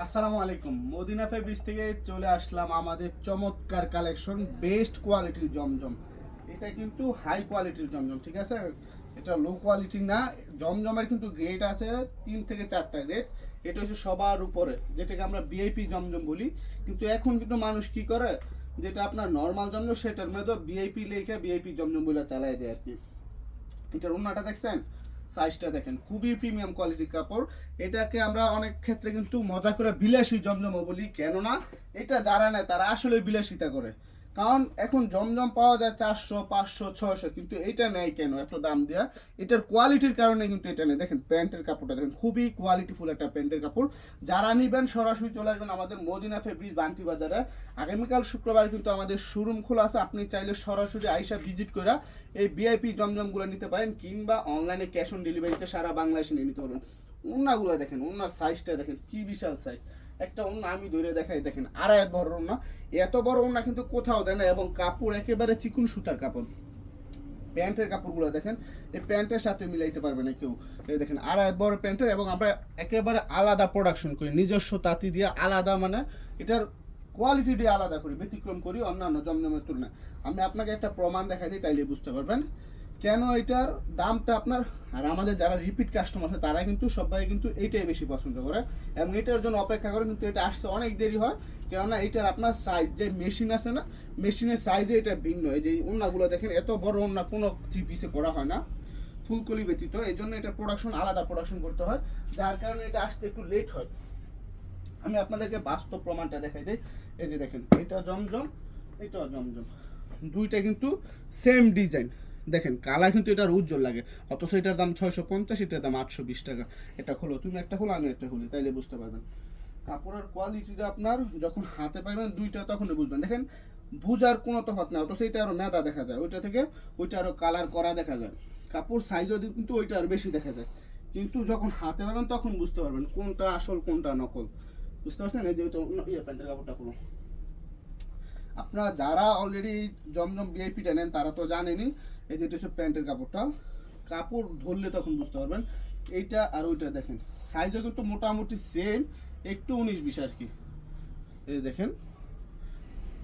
আসসালামু আলাইকুম। Medina fabrics থেকে চলে আসলাম আমাদের চমৎকার কালেকশন, বেস্ট কোয়ালিটির জমজম। এটা কিন্তু হাই কোয়ালিটির জমজম, ঠিক আছে? এটা লো কোয়ালিটি না। জমজমের কিন্তু গ্রেড আছে 3 থেকে 4টা গ্রেড। এটা হচ্ছে সবার উপরে, যেটাকে আমরা ভিআইপি জমজম বলি। কিন্তু এখন কিন্তু মানুষ কি করে, যেটা আপনার নর্মাল জমজম সেটার মধ্যে ভিআইপি লেখে ভিআইপি জমজম বলে চালায় দেয় আর কি। এটার ওন্নাটা দেখছেন, সাইজটা দেখেন, খুবই প্রিমিয়াম কোয়ালিটির কাপড়। এটাকে আমরা অনেক ক্ষেত্রে কিন্তু মজা করে বিলাসী জমজম বলি, কেননা এটা যারা নেয় তারা আসলে বিলাসিতা করে। কারণ এখন জমজম পাওয়া যায় 400, 500, 600, কিন্তু এটা নেয় কেন এত দাম দেওয়া? এটার কোয়ালিটির কারণে কিন্তু এটা নেই। দেখেন প্যান্টের কাপড়টা দেখেন, খুবই কোয়ালিটিফুল একটা প্যান্টের কাপড়। যারা নিবেন সরাসরি চলে আসবেন আমাদের মদিনা ফেব্রিক্স বান্টি বাজারে। আগামীকাল শুক্রবার কিন্তু আমাদের শোরুম খোলা আছে, আপনি চাইলে সরাসরি আইসা ভিজিট করে এই ভিআইপি জমজমগুলো নিতে পারেন, কিংবা অনলাইনে ক্যাশ অন ডেলিভারিতে সারা বাংলাদেশে নিয়ে নিতে পারবেন। ওন্নাগুলো দেখেন, ওন্নার সাইজটা দেখেন কি বিশাল সাইজ। একটা ওন্না আমি ধরে দেখাই, দেখেন আড়াই বড় ওন্না। এত বড় ওন্না কিন্তু কোথাও দেয় না, এবং কাপড় একেবারে চিকুন সুতার কাপড়। প্যান্টের কাপড়গুলো দেখেন, এই প্যান্টের সাথে মিলাইতে পারবে না কেউ। এই দেখেন আড়াই বড় প্যান্টের, এবং আমরা একেবারে আলাদা প্রোডাকশন করি, নিজস্ব তাঁতি দিয়ে আলাদা, মানে এটার কোয়ালিটি দিয়ে আলাদা করি, ব্যতিক্রম করি অন্যান্য জমজমের তুলনায়। আমি আপনাকে একটা প্রমাণ দেখাই দিই, তাইলে বুঝতে পারবেন কেন এটার দামটা আপনার। আর আমাদের যারা রিপিট কাস্টমার আছে তারা কিন্তু সবাই কিন্তু এইটাই বেশি পছন্দ করে, এবং এটার জন্য অপেক্ষা করে। কিন্তু এটা আসতে অনেক দেরি হয়, কেননা এটার আপনার সাইজ, যে মেশিন আছে না, মেশিনের সাইজে এটা ভিন্ন। এই যে ওন্নাগুলো দেখেন, এত বড় ওন্না কোনো 3 পিসে করা হয় না, ফুলকলি ব্যতীত। এই জন্য এটা প্রোডাকশন, আলাদা প্রোডাকশন করতে হয়, যার কারণে এটা আসতে একটু লেট হয়। আমি আপনাদেরকে বাস্তব প্রমাণটা দেখাই দিই। এই যে দেখেন, এটা জমজম, এটা জমজম, দুইটা কিন্তু সেম ডিজাইন। দেখেন কালার কিন্তু এটার উজ্জ্বল লাগে, অথচ এটার দাম 650, এটার দাম 820 টাকা। এটা খোলো, তুমি একটা খোলো আমি একটা খুলি, তাইলে বুঝতে পারবেন কাপড়ের কোয়ালিটিটা। আপনার যখন হাতে পাইবেন দুইটা, তখনই বুঝবেন। দেখেন বুঝার কোনো তফাৎ না, অথচ এটা আরো মেদা দেখা যায়, ওইটা থেকে ওইটা আরো কালার করা দেখা যায়। কাপড় সাইজও কিন্তু ওইটা আরো বেশি দেখা যায়, কিন্তু যখন হাতে পাবেন তখন বুঝতে পারবেন কোনটা আসল কোনটা নকল। বুঝতে পারছেন? এই যে ওইটা প্যান্টের কাপড়টা খুলো। আপনারা যারা অলরেডি জমজম ভিআইপিটা নেন তারা তো জানেনই। এই যে এটা হচ্ছে প্যান্টের কাপড়টা, কাপড় ধরলে তখন বুঝতে পারবেন। এইটা আর ওইটা দেখেন, সাইজও কিন্তু মোটামুটি সেম, একটু 19-20 আর কি। এই দেখেন,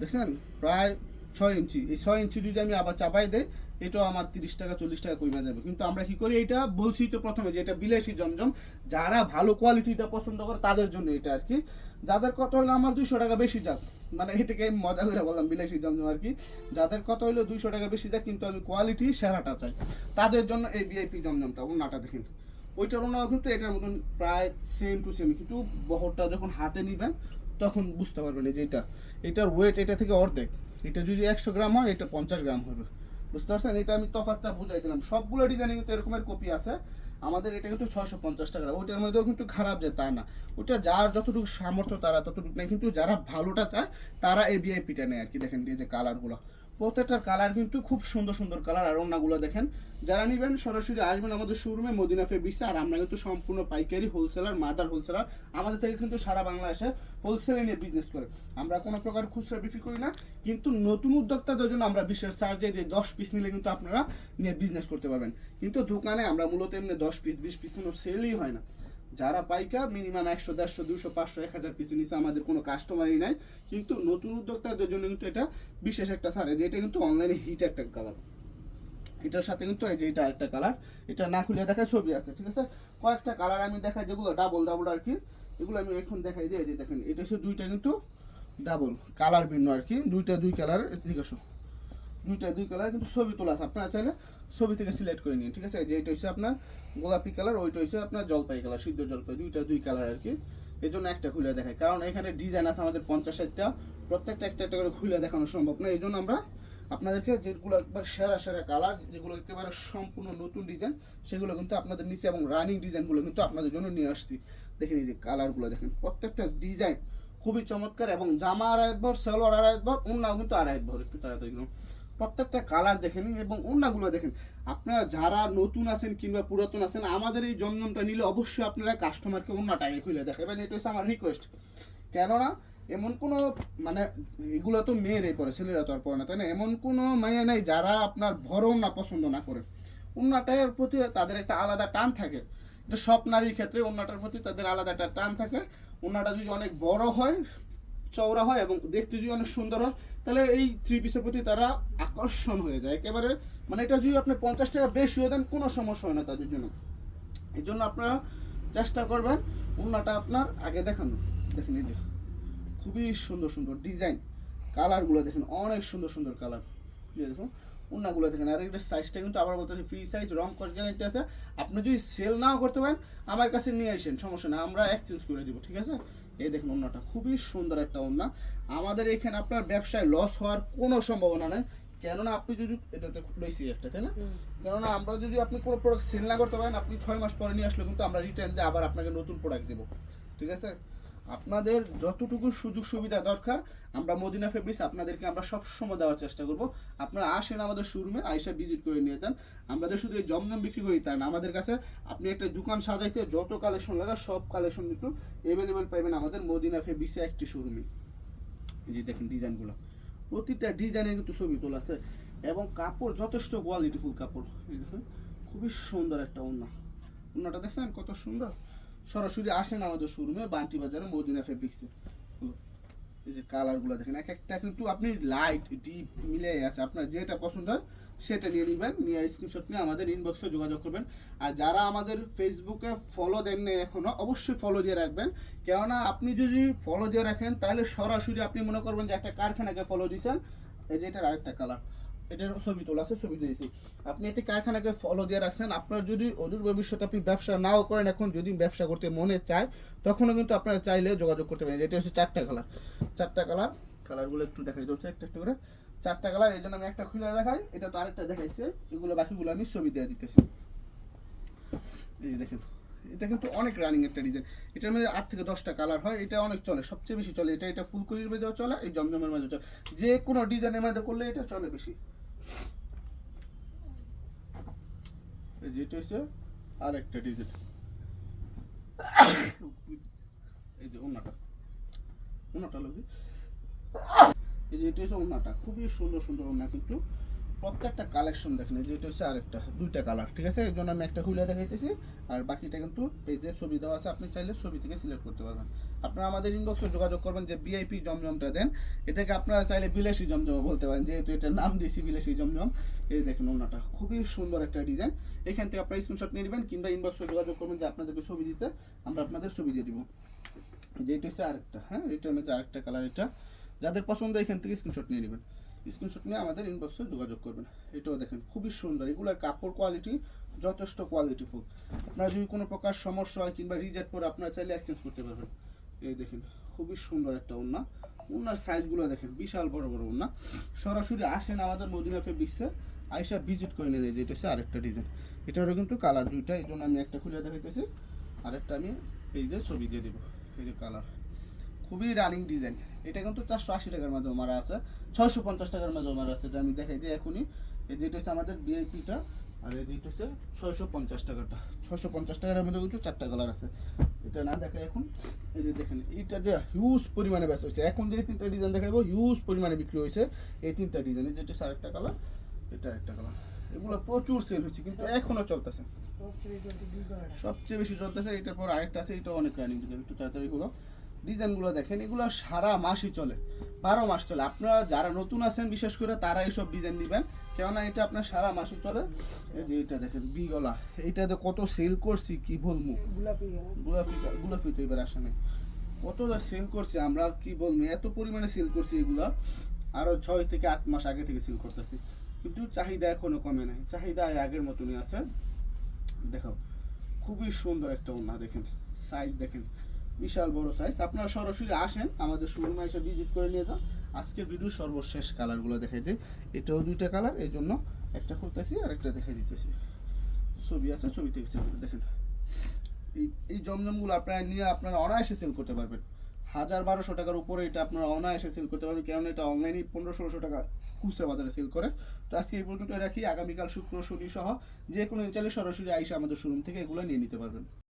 দেখছেন প্রায় 6 ইঞ্চি। এই 6 ইঞ্চি যদি আমি আবার চাপাই দেই, এটাও আমার 30 টাকা 40 টাকা কমে যাবে। কিন্তু আমরা কি করি, এটা বলছি তো প্রথমে যে এটা বিলাসী জমজম। যারা ভালো কোয়ালিটিটা পছন্দ করে তাদের জন্য এটা আর কি। যাদের কত হলো আমার 200 টাকা বেশি যাক, মানে এটাকে আমি মজা করে বললাম বিলাসী জমজম আর কি। যাদের কত হলো 200 টাকা বেশি যাক, কিন্তু আমি কোয়ালিটি সেরাটা চাই, তাদের জন্য এই ভিআইপি জমজমটা। ওনাটা দেখেন, ওইটার ওনাও কিন্তু এটার মতন প্রায় সেম টু সেম, কিন্তু বহরটা যখন হাতে নিবেন তখন বুঝতে পারবেন যে এটার ওয়েট এটা থেকে অর্ধেক। এটা যদি 100 গ্রাম হয়, এটা 50 গ্রাম হবে। বুঝতে পারছেন? এটা আমি তফাৎটা বুঝাই দিলাম। সবগুলো ডিজাইনে কিন্তু এরকমের কপি আছে আমাদের। এটা কিন্তু 650 টাকা। ওইটার মধ্যেও কিন্তু খারাপ যে তা না, ওটা যার যতটুকু সামর্থ্য তারা ততটুকু নেয়, কিন্তু যারা ভালোটা চায় তারা এই ভিআইপিটা নেয় আর কি। দেখেন এই যে কালারগুলো, প্রত্যেকটার কালার কিন্তু খুব সুন্দর সুন্দর কালার। আর অন্যগুলো দেখেন, যারা নেবেন সরাসরি আসবেন আমাদের শোরুমে মদিনা ফেব্রিক্সে। আর আমরা কিন্তু সম্পূর্ণ পাইকারি, হোলসেলার, মাদার হোলসেলার। আমাদের থেকে কিন্তু সারা বাংলাদেশে হোলসেলে নিয়ে বিজনেস করে, আমরা কোনো প্রকার খুচরা বিক্রি করি না। কিন্তু নতুন উদ্যোক্তাদের জন্য আমরা বিশেষ চার্জে যে 10 পিস নিলে কিন্তু আপনারা নিয়ে বিজনেস করতে পারবেন। কিন্তু দোকানে আমরা মূলত এমনি 10 পিস 20 পিস কোনো সেলই হয় না। যারা পাইকার মিনিমাম 100, 150, 200, 500, 1000 পিসের নিচে আমাদের কোনো কাস্টমারই নাই। কিন্তু নতুন উদ্যোক্তাদের জন্য কিন্তু এটা বিশেষ একটা ছাড়। এটা কিন্তু অনলাইনে হিট একটা কালার। এটার সাথে কিন্তু এই যে এটা আরেকটা কালার, এটা না খুলে দেখায়, ছবি আছে, ঠিক আছে? কয়েকটা কালার আমি দেখাই, যেগুলো ডাবল ডাবল আর কি, এগুলো আমি এখন দেখাই দিই। যে দেখেন, এটা হচ্ছে দুইটা কিন্তু ডাবল কালার ভিন্ন আর কি, দুইটা দুই কালার। এদিকে আসো, দুইটা দুই কালার কিন্তু ছবি তোলা আছে, আপনারা চাইলে ছবি থেকে সিলেক্ট করে নিন, ঠিক আছে? যে এটা হচ্ছে আপনার গোলাপি কালার, ওইটা হচ্ছে আপনার জলপাই কালার, সিদ্ধ জলপাই, দুইটা দুই কালার আর কি। এই জন্য একটা খুলে দেখাই, কারণ এখানে ডিজাইন আছে আমাদের 50-60টা, প্রত্যেকটা একটা একটা করে খুলে দেখানো সম্ভব না। এই জন্য আমরা আপনাদেরকে যেগুলো একবার সেরা সেরা কালার, যেগুলো একেবারে সম্পূর্ণ নতুন ডিজাইন, সেগুলো কিন্তু আপনাদের নিচে, এবং রানিং ডিজাইনগুলো কিন্তু আপনাদের জন্য নিয়ে আসছি। দেখেন এই যে কালারগুলো দেখেন, প্রত্যেকটা ডিজাইন খুবই চমৎকার। এবং জামা আড়াই ভর, সালোয়ার আড়াই ভর, ওড়নাও কিন্তু আড়াই ভর। একটু তাড়াতাড়ি প্রত্যেকটা কালার দেখেন, এবং ওড়নাগুলো দেখেন। আপনারা যারা নতুন আছেন কিংবা পুরাতন আছেন, আমাদের এই জমজমটা নিলে অবশ্যই আপনারা কাস্টমারকে ওড়নাটা আগে খুলে দেখাবেন, এটা হচ্ছে আমার রিকোয়েস্ট। কেননা এমন কোনো, মানে এগুলো তো মেয়েরাই পরে, ছেলেরা তো আর পরে না, তাই না? এমন কোনো মাইয়া নাই যারা আপনার ভর ওড়না পছন্দ না করে। ওড়নাটার প্রতি তাদের একটা আলাদা টান থাকে। তো সব নারীর ক্ষেত্রে ওড়নাটার প্রতি তাদের আলাদা একটা টান থাকে। ওড়নাটা যদি অনেক বড় হয়, চওড়া হয় এবং দেখতে যদি অনেক সুন্দর হয়, তাহলে এই থ্রি পিসের প্রতি তারা আকর্ষণ হয়ে যায় একেবারে। মানে এটা যদি আপনি 50 টাকা বেশি হয়ে দেন কোনো সমস্যা হয় না তাদের জন্য। এই জন্য আপনারা চেষ্টা করবেন ওড়নাটা আপনার আগে দেখানো। দেখেন এই যে খুবই সুন্দর সুন্দর ডিজাইন, কালারগুলো দেখেন অনেক সুন্দর সুন্দর কালার। দেখুন ওড়নাগুলো দেখেন, আর এটার সাইজটা কিন্তু আবার বলতেছি ফ্রি সাইজ, রং কস গ্যারান্টি আছে। আপনি যদি সেল নাও করতে পারেন আমার কাছে নিয়ে আসেন, সমস্যা না, আমরা এক্সচেঞ্জ করে দিব, ঠিক আছে। এই দেখুন ওড়নাটা খুবই সুন্দর একটা ওড়না। আমাদের এখানে আপনার ব্যবসায় লস হওয়ার কোনো সম্ভাবনা নেই, কেননা আপনি যদি এটাতে লইছি একটা, তাই না, কেননা আমরা যদি আপনি কোনো প্রোডাক্ট সেল না করতে পারেন, আপনি 6 মাস পরে নিয়ে আসলে কিন্তু আমরা রিটার্ন দিয়ে আবার আপনাকে নতুন প্রোডাক্ট দেবো, ঠিক আছে। আপনাদের যতটুকু সুযোগ সুবিধা দরকার আমরা মদিনা ফেব্রিক্স আপনাদেরকে আমরা সবসময় দেওয়ার চেষ্টা করব। আপনারা আসেন আমাদের শোরুমে, আইসা ভিজিট করে নিয়ে যান। আমাদের শুধু এই জমজম বিক্রি করি তাই না, আমাদের কাছে আপনি একটা দোকান সাজাইতে যত কালেকশন লাগা সব কালেকশন কিন্তু অ্যাভেলেবেল পাবেন আমাদের মদিনা ফেব্রিক্সে একটি শোরুমে। এই যে দেখেন ডিজাইনগুলো, প্রতিটা ডিজাইনের কিন্তু ছবি তোলা আছে এবং কাপড় যথেষ্ট কোয়ালিটিফুল কাপড়। এই দেখুন খুবই সুন্দর একটা ওড়না, ওড়নাটা দেখছেন কত সুন্দর। সরাসরি আসেন আমাদের শোরুমে বান্টি বাজারে মদিনা ফেব্রিক্সে। এই যে কালারগুলো দেখেন, এক একটা কিন্তু আপনি লাইট ডিপ মিলে আছে, আপনার যেটা পছন্দ হয় সেটা নিয়ে নেবেন, নিয়ে স্ক্রিনশট নিয়ে আমাদের ইনবক্সে যোগাযোগ করবেন। আর যারা আমাদের ফেসবুকে ফলো দেন না এখনও, অবশ্যই ফলো দিয়ে রাখবেন, কেননা আপনি যদি ফলো দিয়ে রাখেন তাহলে সরাসরি আপনি মনে করবেন যে একটা কারখানাকে ফলো দিয়েছেন। এই যে এটার আরেকটা কালার, এটার ছবি তোলা আছে, ছবি দিয়েছি, আপনি একটি কারখানাকে ফলো দিয়ে রাখছেন। আপনার যদি অদূর ভবিষ্যতে আপনি ব্যবসা নাও করেন, এখন যদি ব্যবসা করতে মনে চায় তখনও কিন্তু আপনারা চাইলে যোগাযোগ করতে পারেন। এটা হচ্ছে 4টা কালার, 4টা কালার, কালারগুলো একটু দেখাই দিচ্ছে একটা একটা করে, 4টা কালার। এই জন্য আমি একটা খুলে দেখাই, এটা তো আরেকটা দেখাইছে, এগুলো বাকিগুলো আমি ছবি দিয়ে দিতেছি। এই দেখেন এটা কিন্তু অনেক রানিং একটা ডিজাইন, এটার মধ্যে 8 থেকে 10টা কালার হয়, এটা অনেক চলে, সবচেয়ে বেশি চলে এটা। এটা ফুলকলির মধ্যেও চলে, এই জমজমের মধ্যে চলে, যে কোনো ডিজাইনের মধ্যে করলে এটা চলে বেশি। এই যে এটা হচ্ছে আর একটা ডিজাইন, এই যে ওড়নাটা, ওড়নাটা লোক, এই যে এটা হচ্ছে ওড়নাটা, খুবই সুন্দর সুন্দর ওড়না কিন্তু প্রত্যেকটা কালেকশন দেখেন। এই যে এটা হচ্ছে আরেকটা, 2টা কালার, ঠিক আছে। এই জন্য আমি একটা খুলে দেখাইতেছি, আর বাকিটা কিন্তু এই যে ছবি দেওয়া আছে, আপনি চাইলে ছবি থেকে সিলেক্ট করতে পারবেন। আপনারা আমাদের ইনবক্সে যোগাযোগ করবেন যে ভিআইপি জমজমটা দেন, এটাকে আপনারা চাইলে বিলাসী জমজম বলতে পারেন, যেহেতু এটার নাম দিয়েছি বিলাসী জমজম। এই দেখেন ওড়নাটা খুবই সুন্দর একটা ডিজাইন, এখান থেকে আপনারা স্ক্রিনশট নিয়ে নেবেন কিংবা ইনবক্সে যোগাযোগ করবেন যে আপনাদেরকে ছবি দিতে, আমরা আপনাদের ছবি দিয়ে দিব। যে এটা হচ্ছে আরেকটা, হ্যাঁ এটার মধ্যে আরেকটা কালার, এটা যাদের পছন্দ এখান থেকে স্ক্রিনশট নিয়ে নেবেন, স্ক্রিনশট নিয়ে আমাদের ইনবক্সে যোগাযোগ করবেন। এটাও দেখেন খুবই সুন্দর, এগুলোর কাপড় কোয়ালিটি যথেষ্ট কোয়ালিটিফুল। আপনার যদি কোনো প্রকার সমস্যা হয় কিংবা রিজেক্ট করে আপনারা চাইলে এক্সচেঞ্জ করতে পারবেন। এই দেখেন খুবই সুন্দর একটা ওড়না, ওড়নার সাইজগুলো দেখেন বিশাল বড় বড় ওড়না। সরাসরি আসেন আমাদের মদিনা ফেব্রিক্সে, আইসা ভিজিট করে নিয়ে যায়। যেটা হচ্ছে আরেকটা ডিজাইন, এটারও কিন্তু কালার 2টা, এই জন্য আমি একটা খুলে দেখাইতেছি, আরেকটা আমি এই যে ছবি দিয়ে দেবো। এই যে কালার খুবই রানিং ডিজাইন, এটা কিন্তু 480 টাকার মাঝেও মারা আছে, 650 টাকার মাঝেও মারা আছে, যে আমি দেখাই যে এখনই। এই যেটা হচ্ছে আমাদের ভিআইপিটা, আর এই যেটা হচ্ছে 650 টাকাটা, 650 টাকার মধ্যে কিন্তু 4টা কালার আছে। এটা না দেখাই এখন, এই যে দেখেন এইটা যে হিউজ পরিমাণে বেচা হয়েছে, এখন যে 3টা ডিজাইন দেখাবো হিউজ পরিমাণে বিক্রি হয়েছে এই 3টা ডিজাইন। এই যেটা আরেকটা কালার, এটা একটা কালার, এগুলো প্রচুর সেল হচ্ছে কিন্তু এখনো চলতেছে, সবচেয়ে বেশি চলতেছে। এটার পর আরেকটা আছে, এটা অনেক রানিং ডিজাইন, একটু তাড়াতাড়ি হলো। ডিজাইনগুলো দেখেন, এগুলো সারা মাসই চলে, 12 মাস চলে। আপনারা যারা নতুন আছেন বিশেষ করে তারা এইসব ডিজাইন নেবেন, কেননা এটা আপনার সারা মাসই চলে। এই যে এটা দেখেন বি গলা, এইটাতে কত সেল করছি কি বলবো, গোলাপি তো এবার আসে নাই, কতটা সেল করছি আমরা কি বলবো, এত পরিমাণে সেল করছি এগুলা, আরও 6 থেকে 8 মাস আগে থেকে সেল করতেছি, কিন্তু চাহিদা এখনো কমে নাই, চাহিদা আগের মতনই আছে। দেখো খুবই সুন্দর একটা ওড়না, দেখেন সাইজ দেখেন বিশাল বড় সাইজ। আপনারা সরাসরি আসেন আমাদের শোরুমে এসে ভিজিট করে নিয়ে যান। আজকের ভিডিও সর্বশেষ কালারগুলো দেখাই দিই, এটাও 2টা কালার, এই জন্য একটা খুলতেছি আর একটা দেখাই দিতেছি, ছবি আছে ছবি থেকে দেখেন। এই জমজমগুলো আপনারা নিয়ে আপনারা অনায়াসে সেল করতে পারবেন, 1000-1200 টাকার উপরে এটা আপনারা অনায়াসে সেল করতে পারবেন, কারণ এটা অনলাইনে 1500-1600 টাকা খুচরা বাজারে সেল করে। তো আজকে এই পর্যন্ত রাখি, আগামীকাল শুক্র শনি সহ যে কোনো চাইলে সরাসরি আইসা আমাদের শোরুম থেকে এগুলো নিয়ে নিতে পারবেন।